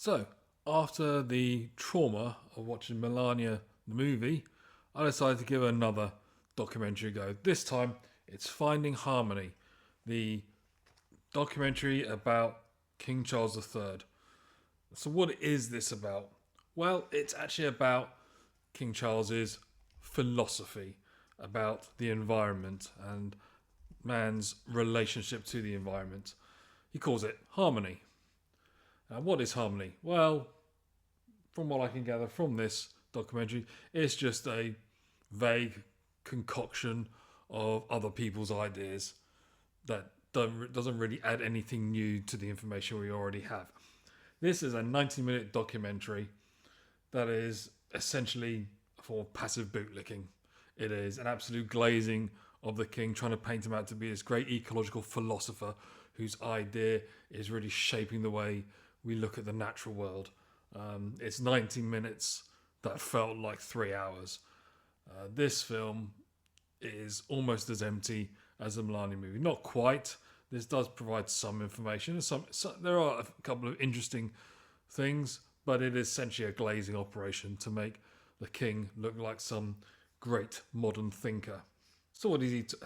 So, after the trauma of watching Melania the movie, I decided to give another documentary a go. This time, it's Finding Harmony, the documentary about King Charles III. So, what is this about? Well, it's actually about King Charles's philosophy about the environment and man's relationship to the environment. He calls it harmony. What is harmony? Well, from what I can gather from this documentary, it's just a vague concoction of other people's ideas that doesn't really add anything new to the information we already have. This is a 90-minute documentary that is essentially for passive bootlicking. It is an absolute glazing of the king, trying to paint him out to be this great ecological philosopher whose idea is really shaping the way we look at the natural world. It's 90 minutes that felt like 3 hours. This film is almost as empty as the Melania movie. Not quite. This does provide some information. There are a couple of interesting things, but it is essentially a glazing operation to make the king look like some great modern thinker. So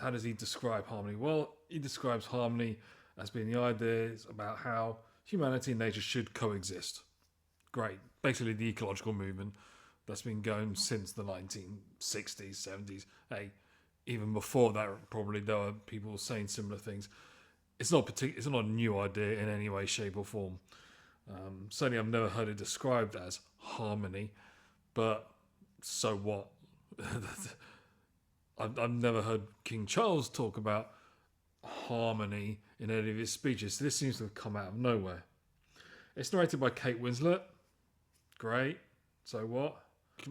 how does he describe harmony? Well, he describes harmony as being the ideas about how humanity and nature should coexist. Great. Basically the ecological movement that's been going since the 1960s, 70s. Hey, even before that, probably there were people saying similar things. It's not a new idea in any way, shape, or form. Certainly, I've never heard it described as harmony, but so what? I've never heard King Charles talk about harmony in any of his speeches. This seems to have come out of nowhere. It's narrated by Kate Winslet. Great. So what?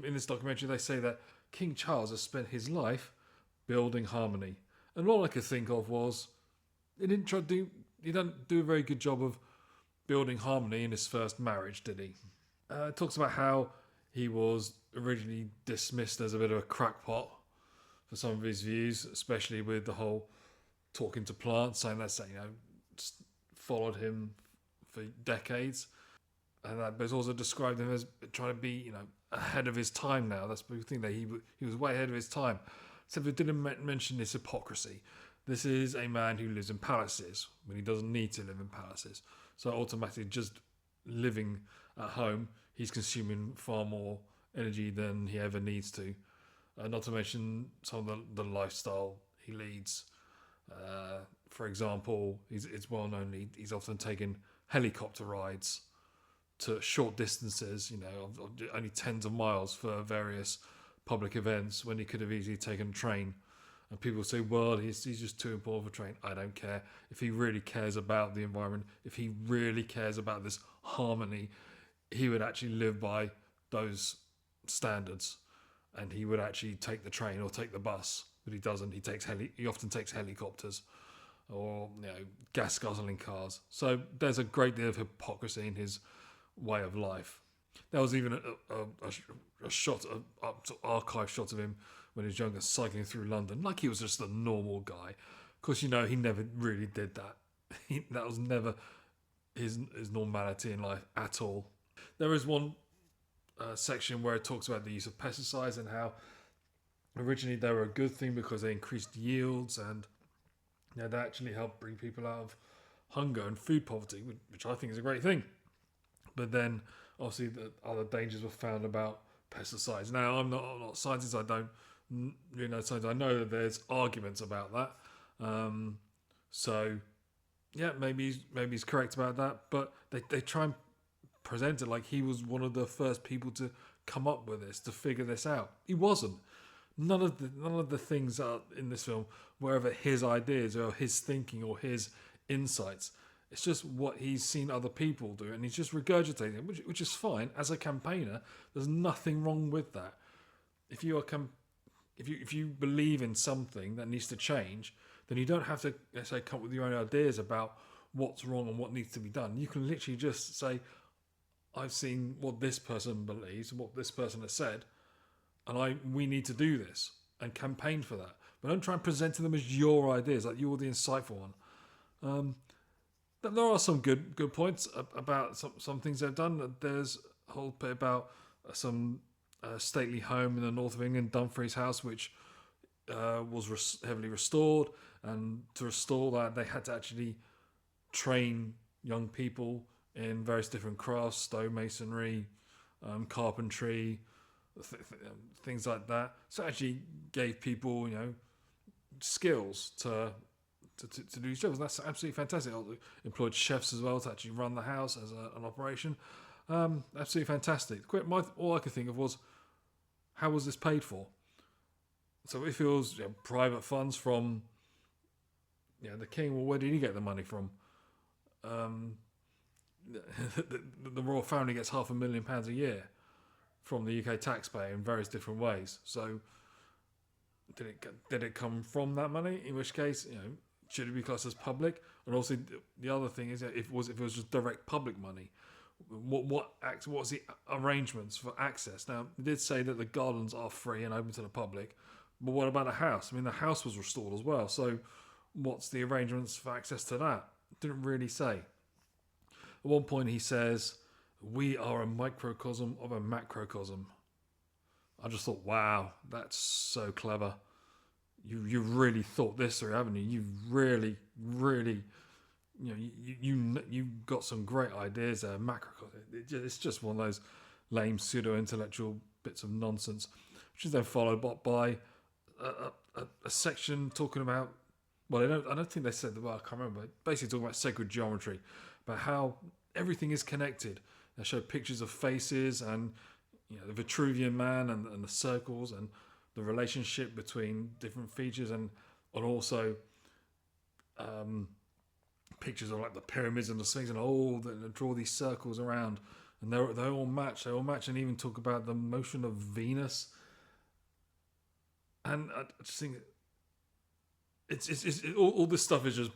In this documentary, they say that King Charles has spent his life building harmony, and all I could think of was he didn't do a very good job of building harmony in his first marriage, did he? It talks about how he was originally dismissed as a bit of a crackpot for some of his views, especially with the whole talking to plants, saying that's followed him for decades, and but it's also described him as trying to be ahead of his time now. That's the thing, that he was way ahead of his time. Except it didn't mention his hypocrisy. This is a man who lives in palaces when he doesn't need to live in palaces. So automatically, just living at home, he's consuming far more energy than he ever needs to. Not to mention some of the lifestyle he leads. For example, it's well known he's often taken helicopter rides to short distances, only tens of miles for various public events when he could have easily taken a train. And people say, well, he's just too important for a train. I don't care. If he really cares about the environment, if he really cares about this harmony, he would actually live by those standards, and he would actually take the train or take the bus. But he doesn't. He often takes helicopters or gas guzzling cars. So there's a great deal of hypocrisy in his way of life. There was even a shot, archive shot of him when he was younger, cycling through London, like he was just a normal guy. Of course, he never really did that. That was never his normality in life at all. There is one section where it talks about the use of pesticides and how originally they were a good thing because they increased yields and they actually helped bring people out of hunger and food poverty, which I think is a great thing. But then, obviously, the other dangers were found about pesticides. Now, I'm not a scientist. I don't know science. I know that there's arguments about that. So, yeah, maybe he's correct about that. But they try and present it like he was one of the first people to come up with this, to figure this out. He wasn't. None of the things are in this film were ever his ideas or his thinking or his insights. It's just what he's seen other people do, and he's just regurgitating it, which is fine. As a campaigner, there's nothing wrong with that. If you believe in something that needs to change, then you don't have to, let's say, come up with your own ideas about what's wrong and what needs to be done. You can literally just say, I've seen what this person believes, what this person has said, and we need to do this, and campaign for that. But don't try and present to them as your ideas, like you're the insightful one. There are some good points about some things they've done. There's a whole bit about some stately home in the north of England, Dumfries House, which was heavily restored, and to restore that, they had to actually train young people in various different crafts, stonemasonry, carpentry, things like that. So it actually gave people, skills to do jobs. That's absolutely fantastic. Employed chefs as well to actually run the house as an operation. Absolutely fantastic. All I could think of was, how was this paid for? So if it was private funds from the king, well, where did he get the money from? The royal family gets £500,000 a year from the UK taxpayer in various different ways. So did it come from that money? In which case, should it be classed as public? And also, the other thing is, if it was just direct public money, what's the arrangements for access? Now, it did say that the gardens are free and open to the public, but what about the house? I mean, the house was restored as well. So, what's the arrangements for access to that? Didn't really say. At one point, he says, "We are a microcosm of a macrocosm." I just thought, wow, that's so clever. You really thought this through, haven't you? You've really, you've got some great ideas there. Macrocosm. It's just one of those lame pseudo-intellectual bits of nonsense, which is then followed by a section talking about. Well, I don't think they said the word. I can't remember. Basically, talking about sacred geometry, about how everything is connected. They show pictures of faces and the Vitruvian Man and the circles and the relationship between different features and also pictures of like the pyramids and the Sphinx and all that draw these circles around, and they all match. They all match, and even talk about the motion of Venus. And I just think it's all this stuff is just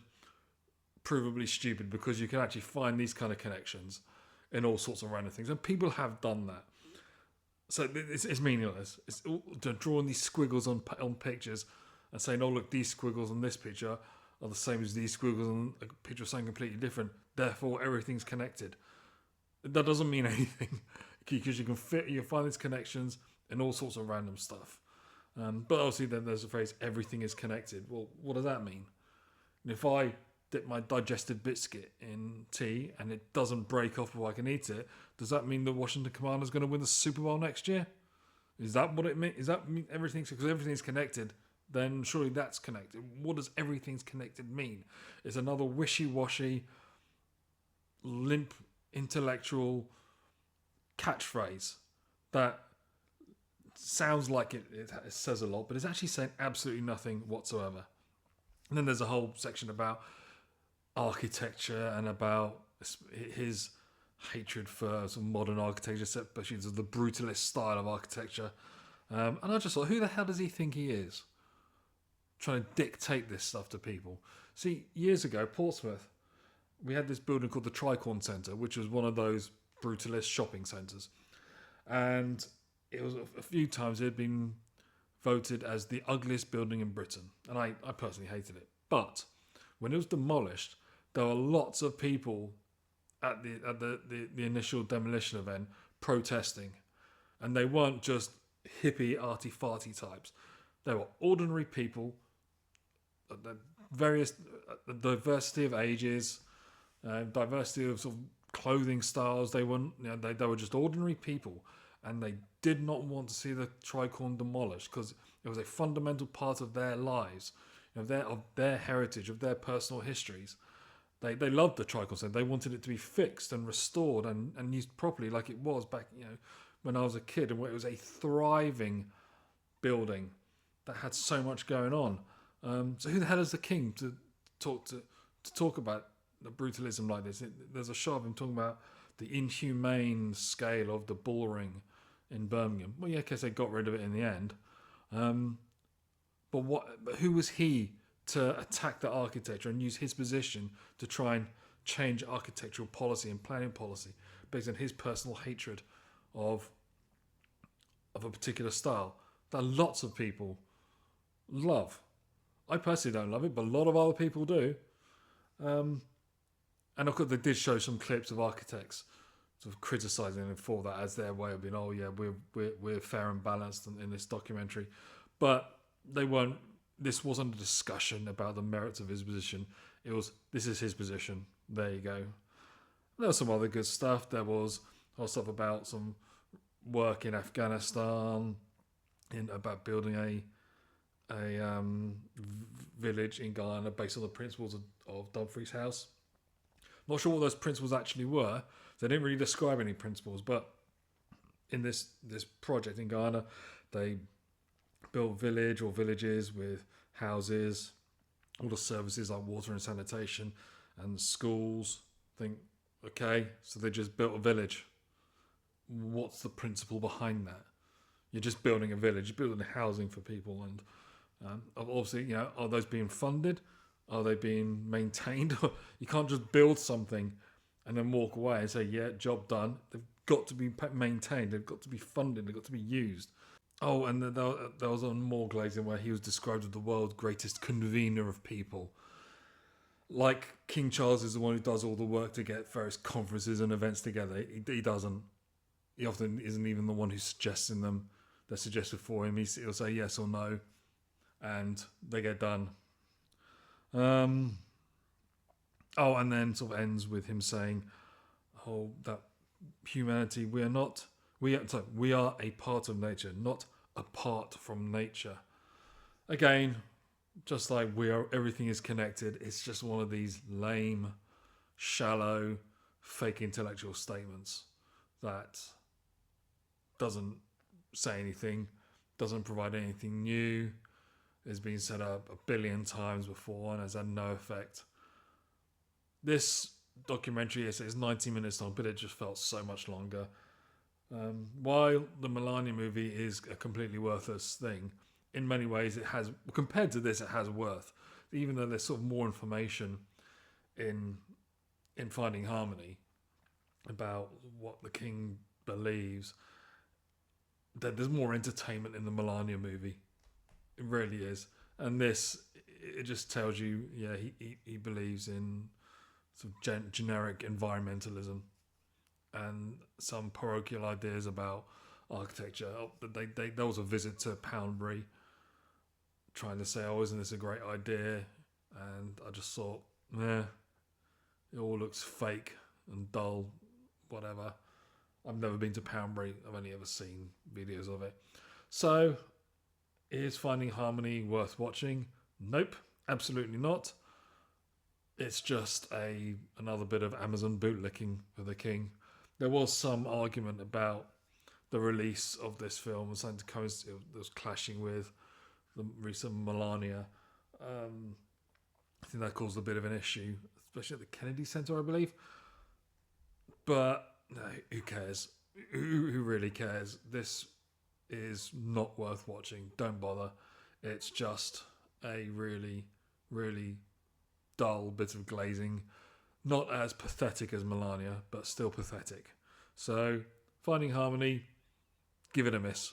provably stupid, because you can actually find these kind of connections in all sorts of random things, and people have done that. So it's meaningless. It's drawing these squiggles on pictures and saying, "Oh, look, these squiggles on this picture are the same as these squiggles on a picture of something completely different. Therefore, everything's connected." That doesn't mean anything, because you can find these connections in all sorts of random stuff. But obviously, then there's the phrase "everything is connected." Well, what does that mean? And if I dip my digested biscuit in tea and it doesn't break off before I can eat it, does that mean the Washington Commanders going to win the Super Bowl next year? Is that what it means? Is that mean everything's, because everything's connected? Then surely that's connected. What does everything's connected mean? It's another wishy-washy, limp, intellectual catchphrase that sounds like it says a lot, but it's actually saying absolutely nothing whatsoever. And then there's a whole section about architecture and about his hatred for some modern architecture, especially the brutalist style of architecture. And I just thought, who the hell does he think he is? Trying to dictate this stuff to people. See, years ago, Portsmouth, we had this building called the Tricorn Centre, which was one of those brutalist shopping centres. And it was a few times it had been voted as the ugliest building in Britain. And I personally hated it. But when it was demolished, there were lots of people at the initial demolition event protesting. And they weren't just hippie, arty-farty types. They were ordinary people, the diversity of ages, diversity of sort of clothing styles. They weren't, they were just ordinary people. And they did not want to see the Tricorn demolished, because it was a fundamental part of their lives, of their heritage, of their personal histories. They loved the Tricorn Centre. They wanted it to be fixed and restored and used properly, like it was back when I was a kid, and where it was a thriving building that had so much going on. So who the hell is the king to talk about the brutalism like this? There's a shot of him talking about the inhumane scale of the bull ring in Birmingham. Well, yeah, I guess they got rid of it in the end. But who was he to attack the architecture and use his position to try and change architectural policy and planning policy based on his personal hatred of a particular style that lots of people love? I personally don't love it, but a lot of other people do. And of course, they did show some clips of architects sort of criticising them for that as their way of being, oh yeah, we're fair and balanced in this documentary, but they weren't. This wasn't a discussion about the merits of his position. It was, this is his position. There you go. There was some other good stuff. There was stuff about some work in Afghanistan, about building a village in Guyana based on the principles of Dumfries House. Not sure what those principles actually were. They didn't really describe any principles, but in this project in Guyana, they built village or villages with houses, all the services like water and sanitation and schools. Think, okay, so they just built a village. What's the principle behind that? You're just building a village, you're building housing for people, and obviously, you know, are those being funded? Are they being maintained? You can't just build something and then walk away and say, yeah, job done. They've got to be maintained. They've got to be funded. They've got to be used. Oh, and there was on More Glazing where he was described as the world's greatest convener of people. Like King Charles is the one who does all the work to get various conferences and events together. He doesn't. He often isn't even the one who's suggesting them. They're suggested for him. He'll say yes or no, and they get done. And then sort of ends with him saying, "Oh, that humanity, we are a part of nature, not apart from nature." Again, just like everything is connected. It's just one of these lame, shallow, fake intellectual statements that doesn't say anything, doesn't provide anything new. It's been set up 1 billion times before and has had no effect. This documentary is 90 minutes long, but it just felt so much longer. While the Melania movie is a completely worthless thing, in many ways it has, compared to this, it has worth. Even though there's sort of more information in Finding Harmony about what the king believes, there's more entertainment in the Melania movie. It really is. And this, it just tells you, yeah, he believes in sort of generic environmentalism and some parochial ideas about architecture. There was a visit to Poundbury trying to say, oh, isn't this a great idea? And I just thought, it all looks fake and dull, whatever. I've never been to Poundbury. I've only ever seen videos of it. So, is Finding Harmony worth watching? Nope, absolutely not. It's just another bit of Amazon bootlicking for the king. There was some argument about the release of this film was something that was clashing with the recent Melania. I think that caused a bit of an issue, especially at the Kennedy Center, I believe. But no, who cares? Who really cares? This is not worth watching. Don't bother. It's just a really, really dull bit of glazing. Not as pathetic as Melania, but still pathetic. So, Finding Harmony, give it a miss.